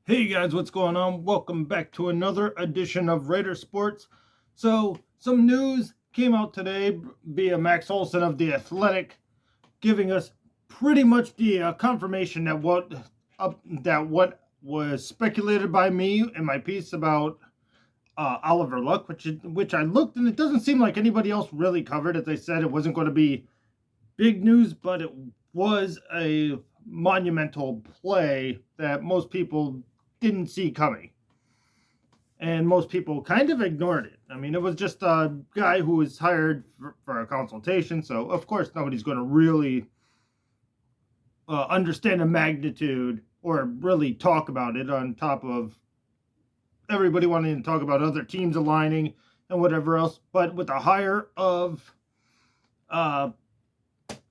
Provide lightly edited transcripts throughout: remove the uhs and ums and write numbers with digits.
Hey guys, what's going on? Welcome back to another edition of Raider Sports. So, some news came out today via Max Olson of The Athletic, giving us pretty much the confirmation that what was speculated by me in my piece about Oliver Luck, which I looked and it doesn't seem like anybody else really covered. As I said, it wasn't going to be big news, but it was a monumental play that most people didn't see coming. And most people kind of ignored it. I mean, it was just a guy who was hired for a consultation, so of course nobody's going to really understand the magnitude or really talk about it, on top of everybody wanting to talk about other teams aligning and whatever else. But with the hire of uh,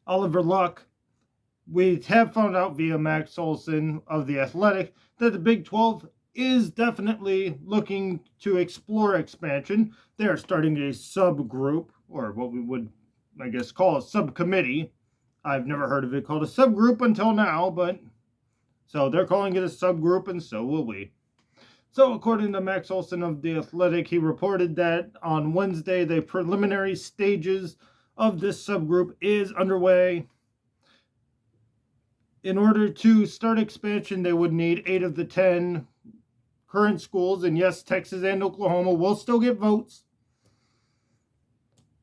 Oliver Luck, we have found out via Max Olson of The Athletic that the Big 12 is definitely looking to explore expansion. They are starting a subgroup, or what we would, I guess, call a subcommittee. I've never heard of it called a subgroup until now, but so they're calling it a subgroup, and so will we. So, according to Max Olson of The Athletic, he reported that on Wednesday, the preliminary stages of this subgroup is underway. In order to start expansion, they would need 8 of the 10 current schools, and yes, Texas and Oklahoma will still get votes.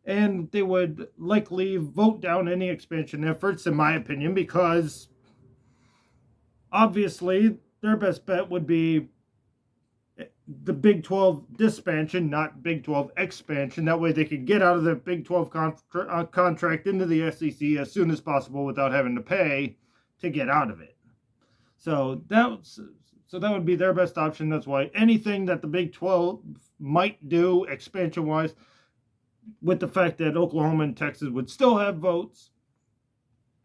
And they would likely vote down any expansion efforts, in my opinion, because obviously their best bet would be the Big 12 dispansion, not Big 12 expansion. That way they could get out of the Big 12 contract into the SEC as soon as possible without having to pay to get out of it. So that would be their best option. That's why anything that the Big 12 might do expansion wise, with the fact that Oklahoma and Texas would still have votes,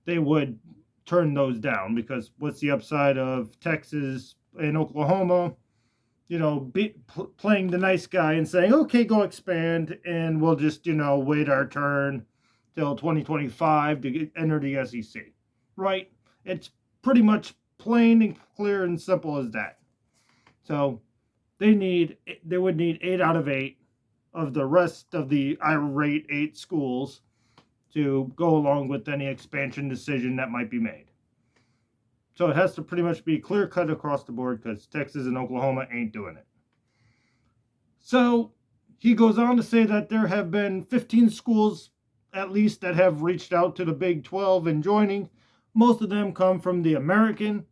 they would turn those down, because what's the upside of Texas and Oklahoma, playing the nice guy and saying, okay, go expand, and we'll just, wait our turn till 2025 to enter the SEC, right? It's pretty much plain and clear and simple as that. So they would need 8 out of 8 of the rest of the irate 8 schools to go along with any expansion decision that might be made. So it has to pretty much be clear cut across the board, because Texas and Oklahoma ain't doing it. So he goes on to say that there have been 15 schools at least that have reached out to the Big 12 and joining. Most of them come from the American.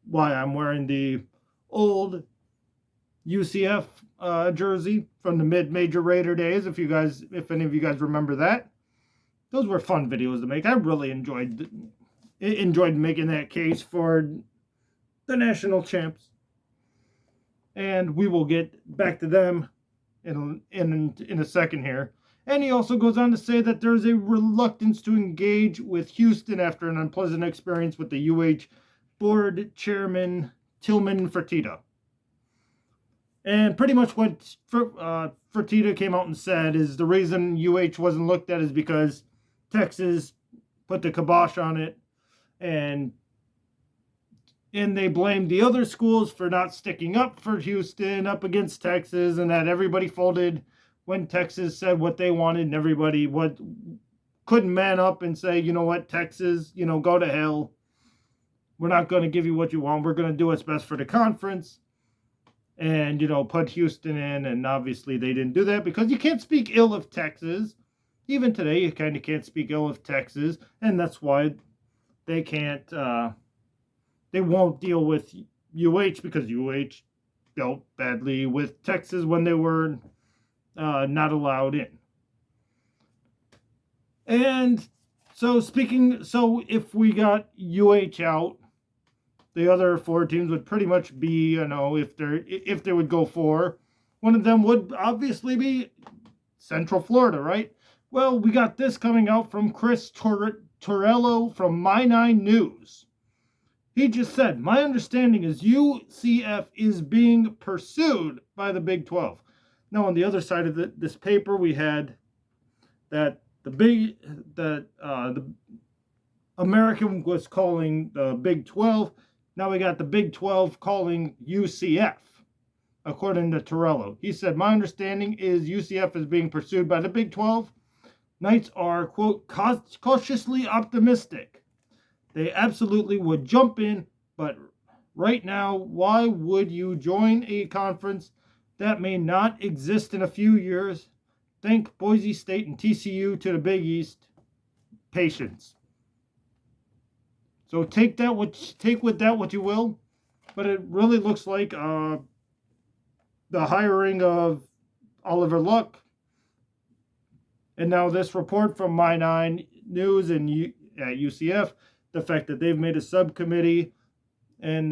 Why I'm wearing the old UCF jersey from the mid-major Raider days, if any of you guys remember that. Those were fun videos to make. I really enjoyed making that case for the national champs. And we will get back to them in a second here. And he also goes on to say that there's a reluctance to engage with Houston after an unpleasant experience with the UH board chairman Tillman Fertitta. And pretty much what Fertitta came out and said is the reason UH wasn't looked at is because Texas put the kibosh on it, and they blamed the other schools for not sticking up for Houston up against Texas, and that everybody folded when Texas said what they wanted, and everybody couldn't man up and say, you know what, Texas, go to hell. We're not going to give you what you want. We're going to do what's best for the conference, and put Houston in. And obviously they didn't do that, because you can't speak ill of Texas. Even today, you kind of can't speak ill of Texas, and that's why they can't. They won't deal with UH, because UH dealt badly with Texas when they were not allowed in. And so if we got UH out, the other 4 teams would pretty much be, if they would go 4, one of them would obviously be Central Florida, right? Well, we got this coming out from Chris Torello from My 9 News. He just said, my understanding is UCF is being pursued by the Big 12. Now, on the other side of this paper, we had that the American was calling the Big 12 Now we got the Big 12 calling UCF, according to Torello. He said, my understanding is UCF is being pursued by the Big 12. Knights are, quote, cautiously optimistic. They absolutely would jump in, but right now, why would you join a conference that may not exist in a few years? Think Boise State and TCU to the Big East. Patience. So take with that what you will, but it really looks like the hiring of Oliver Luck, and now this report from My Nine News and at UCF, the fact that they've made a subcommittee, and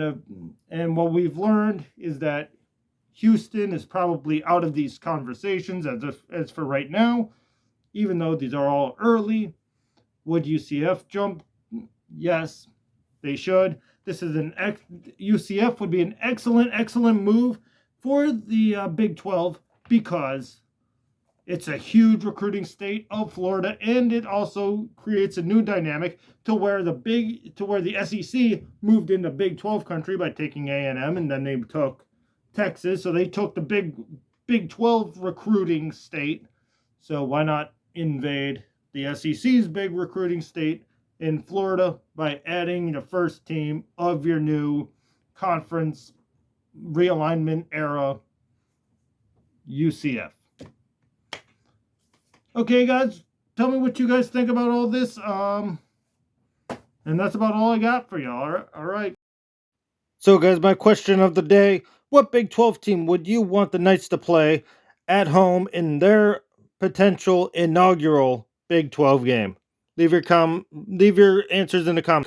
what we've learned is that Houston is probably out of these conversations as for right now, even though these are all early. Would UCF jump? Yes, they should. This is UCF would be an excellent move for the Big 12 because it's a huge recruiting state of Florida, and it also creates a new dynamic to where the SEC moved into Big 12 country by taking A&M, and then they took Texas, so they took the Big 12 recruiting state. So why not invade the SEC's big recruiting state in Florida by adding the first team of your new conference realignment era, UCF. Okay, guys, tell me what you guys think about all this. And that's about all I got for y'all. All right. So, guys, my question of the day: what Big 12 team would you want the Knights to play at home in their potential inaugural Big 12 game? Leave your answers in the comments.